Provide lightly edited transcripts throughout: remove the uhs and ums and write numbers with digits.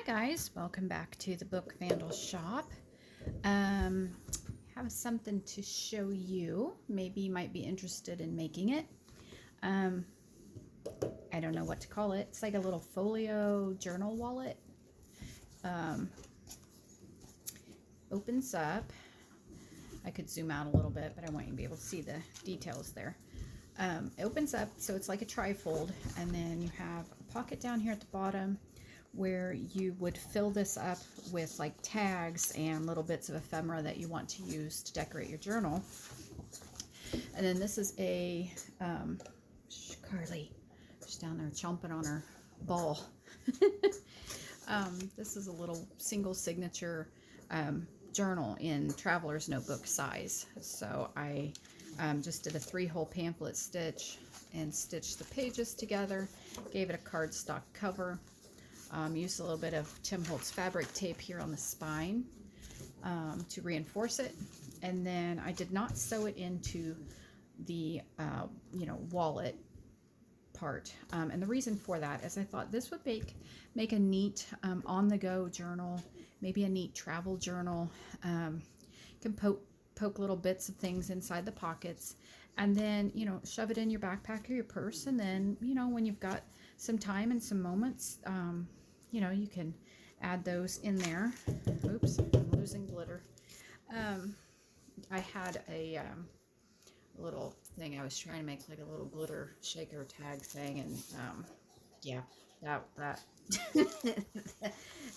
guys, welcome back to the Book Vandal Shop. Have something to show you. Maybe you might be interested in making it. I don't know what to call it. It's like a little folio journal wallet. Opens up. I could zoom out a little bit, but I want you to be able to see the details there. It opens up, so it's like a trifold, and then you have a pocket down here at the bottom where you would fill this up with like tags and little bits of ephemera that you want to use to decorate your journal. And then this is a Carly, she's down there chomping on her ball. This is a little single signature journal in traveler's notebook size. So I just did a 3-hole pamphlet stitch and stitched the pages together, gave it a cardstock cover. Used a little bit of Tim Holtz fabric tape here on the spine to reinforce it, and then I did not sew it into the wallet part, and the reason for that is I thought this would make a neat on-the-go journal, maybe a neat travel journal. Can poke little bits of things inside the pockets, and then shove it in your backpack or your purse, and then when you've got some time and some moments, you can add those in there. Oops, I'm losing glitter. I had a little thing I was trying to make, like a little glitter shaker tag thing, and yeah, that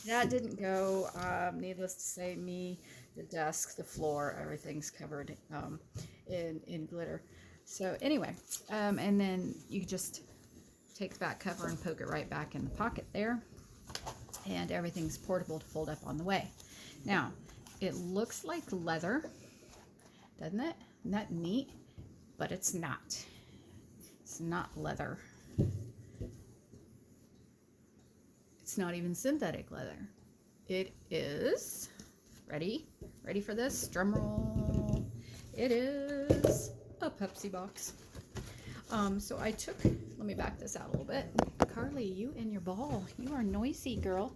that didn't go. Needless to say, the desk, the floor, everything's covered in glitter. So anyway, and then you just take the back cover and poke it right back in the pocket there, and everything's portable to fold up on the way. Now, it looks like leather, doesn't it? Isn't that neat? But it's not. It's not leather. It's not even synthetic leather. It is, ready for this? Drum roll. It is a Pepsi box. So I took, let me back this out a little bit. Carly, you and your ball, you are noisy, girl.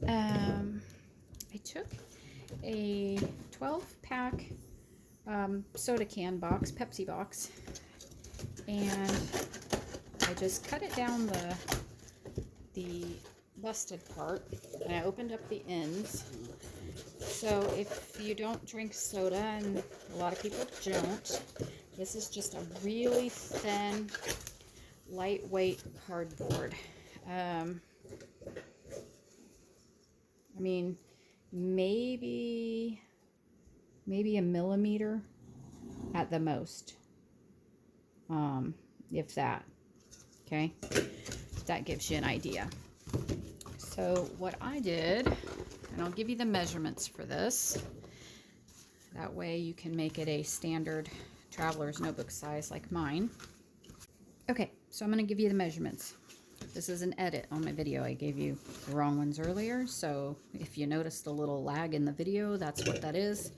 I took a 12-pack soda can box, Pepsi box, and I just cut it down the busted part, and I opened up the ends. So if you don't drink soda, and a lot of people don't, this is just a really thin, lightweight cardboard. I mean, maybe a millimeter at the most, if that. Okay, that gives you an idea. So what I did, and I'll give you the measurements for this, that way you can make it a standard traveler's notebook size like mine. Okay, so I'm going to give you the measurements. This is an edit on my video. I gave you the wrong ones earlier, so if you noticed a little lag in the video, that's what that is,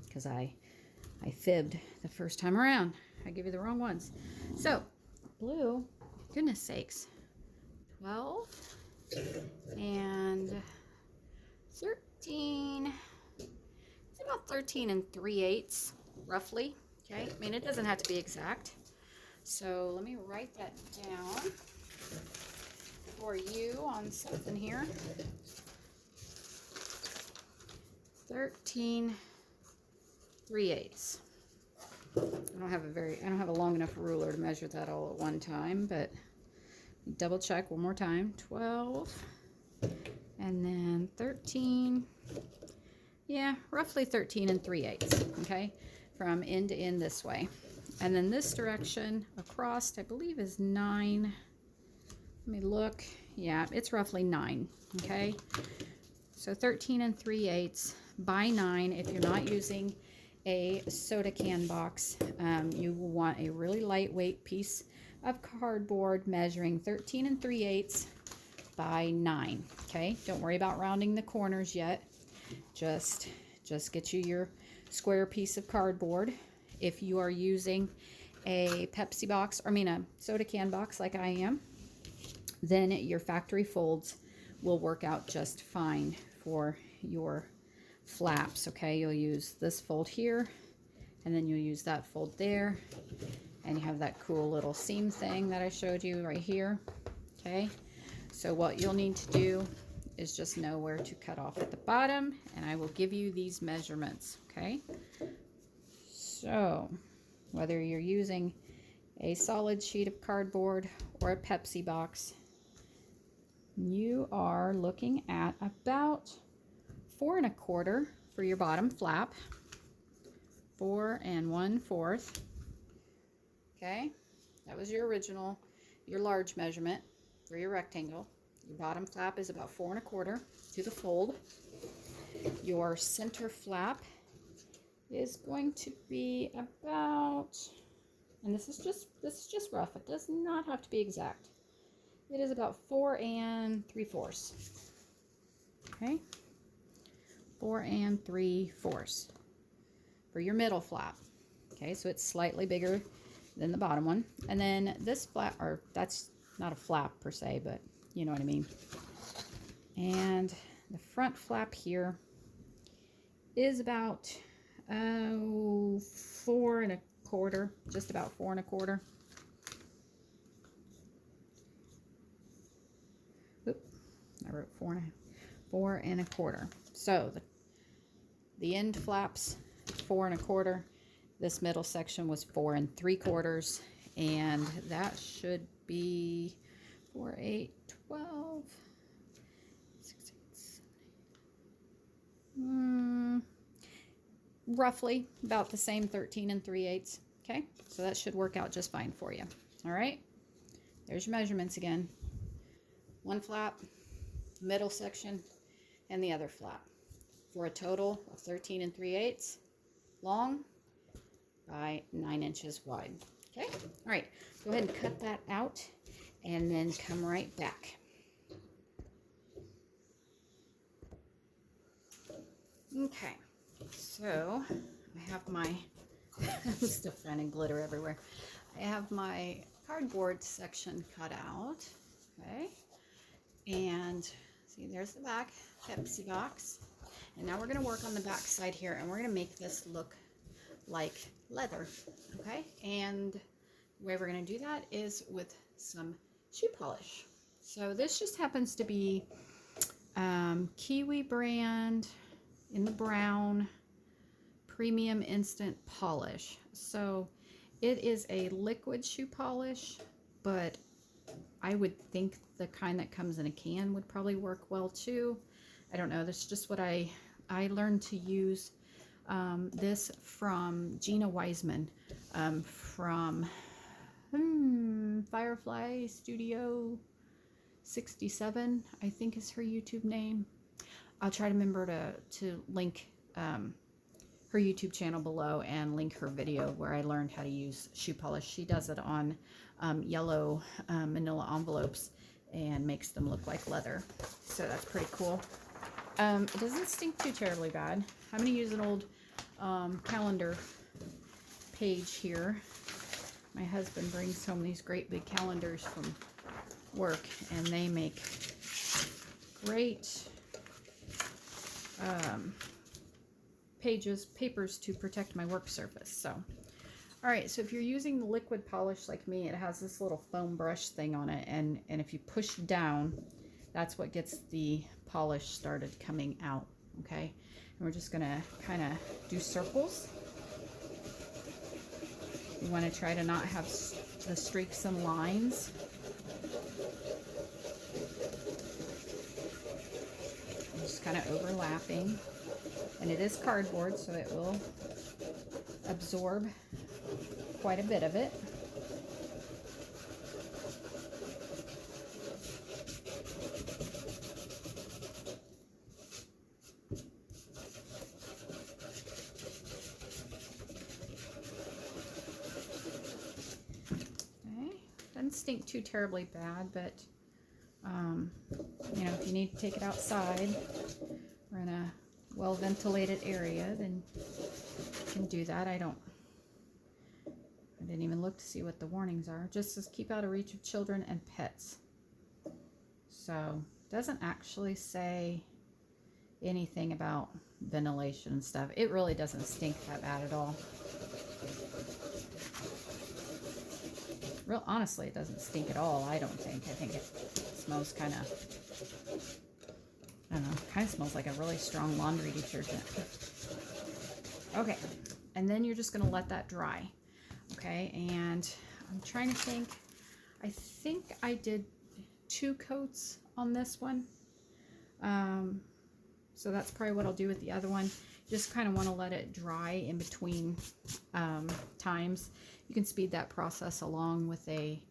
because I fibbed the first time around. I gave you the wrong ones. So blue, goodness sakes, 12 and 13. It's about 13 3/8 roughly. Okay, I mean, it doesn't have to be exact. So let me write that down for you on something here. 13 3/8. I don't have a long enough ruler to measure that all at one time, but double check one more time. 12 and then 13. Yeah, roughly 13 3/8. Okay, from end to end this way. And then this direction across, I believe, is 9. Let me look. Yeah, it's roughly 9. Okay, so 13 3/8 by 9. If you're not using a soda can box, you will want a really lightweight piece of cardboard measuring 13 3/8 by 9. Okay, don't worry about rounding the corners yet. Just get you your square piece of cardboard. If you are using a Pepsi box, or I mean a soda can box like I am, then your factory folds will work out just fine for your flaps. Okay, you'll use this fold here, and then you'll use that fold there, and you have that cool little seam thing that I showed you right here. Okay, so what you'll need to do is just know where to cut off at the bottom, and I will give you these measurements. Okay, so whether you're using a solid sheet of cardboard or a Pepsi box, you are looking at about 4 1/4 for your bottom flap, 4 1/4. Okay, that was your original, your large measurement for your rectangle. Your bottom flap is about 4 1/4 to the fold. Your center flap is going to be about, and this is just rough, it does not have to be exact. It is about 4 3/4. Okay, 4 3/4 for your middle flap. Okay, so it's slightly bigger than the bottom one. And then this flap, or that's not a flap per se, but you know what I mean. And the front flap here is about 4 1/4, just about 4 1/4. Oop, I wrote 4 1/4. So the end flaps 4 1/4. This middle section was 4 3/4, and that should be 4, 8, 12, 16, 17, roughly about the same, 13 3/8. Okay, so that should work out just fine for you. All right, there's your measurements again. One flap, middle section, and the other flap, for a total of 13 3/8 long by 9 inches wide. Okay, all right, go ahead and cut that out and then come right back. Okay, so I have my still finding glitter everywhere. I have my cardboard section cut out. Okay, and see, there's the back Pepsi box. And now we're going to work on the back side here, and we're going to make this look like leather. Okay, and the way we're going to do that is with some shoe polish. So this just happens to be Kiwi brand in the brown premium instant polish. So it is a liquid shoe polish, but I would think the kind that comes in a can would probably work well too. I don't know, that's just what I learned to use this from Gina Wiseman from Firefly Studio 67, I think is her YouTube name. I'll try to remember to link her YouTube channel below and link her video where I learned how to use shoe polish. She does it on yellow manila envelopes and makes them look like leather. So that's pretty cool. It doesn't stink too terribly bad. I'm going to use an old calendar page here. My husband brings home these great big calendars from work, and they make great papers to protect my work surface. So, all right, so if you're using the liquid polish like me, it has this little foam brush thing on it, and if you push down, that's what gets the polish started coming out. Okay, and we're just gonna kind of do circles. You want to try to not have the streaks and lines. Just kind of overlapping, and it is cardboard, so it will absorb quite a bit of it. Okay, doesn't stink too terribly bad, but you know, if you need to take it outside or in a well-ventilated area, then you can do that. I didn't even look to see what the warnings are. Just says keep out of reach of children and pets. So Doesn't actually say anything about ventilation and stuff. It really doesn't stink that bad at all. Real honestly, it doesn't stink at all, I don't think. I think it smells kind of, I don't know, kind of smells like a really strong laundry detergent. Okay, and then you're just going to let that dry. Okay, and I'm trying to think. I think I did 2 coats on this one. So that's probably what I'll do with the other one. Just kind of want to let it dry in between times. You can speed that process along with a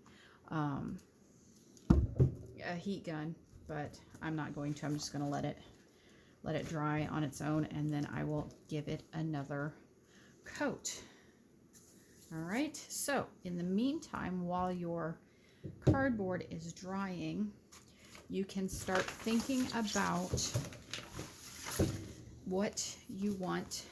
heat gun, but I'm not going to. I'm just going to let it dry on its own, and then I will give it another coat. All right, so in the meantime, while your cardboard is drying, you can start thinking about what you want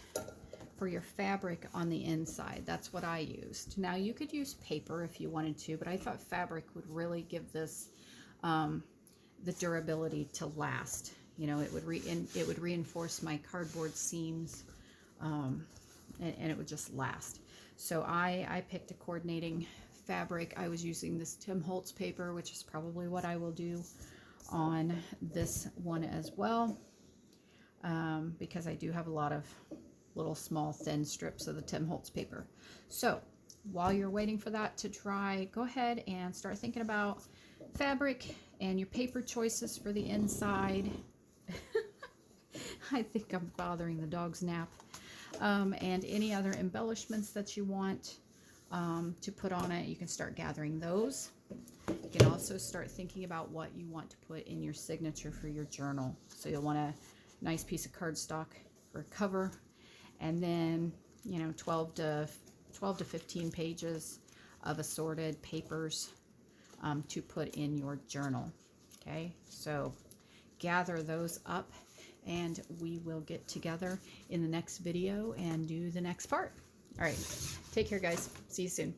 for your fabric on the inside. That's what I used. Now you could use paper if you wanted to, but I thought fabric would really give this the durability to last. You know, it would reinforce my cardboard seams, and it would just last. So I picked a coordinating fabric. I was using this Tim Holtz paper, which is probably what I will do on this one as well, because I do have a lot of little small thin strips of the Tim Holtz paper. So while you're waiting for that to dry, go ahead and start thinking about fabric and your paper choices for the inside. I think I'm bothering the dog's nap. And any other embellishments that you want to put on it, you can start gathering those. You can also start thinking about what you want to put in your signature for your journal. So you'll want a nice piece of cardstock for a cover, and then, you know, 12 to 15 pages of assorted papers to put in your journal. Okay, so gather those up, and we will get together in the next video and do the next part. All right, take care, guys. See you soon.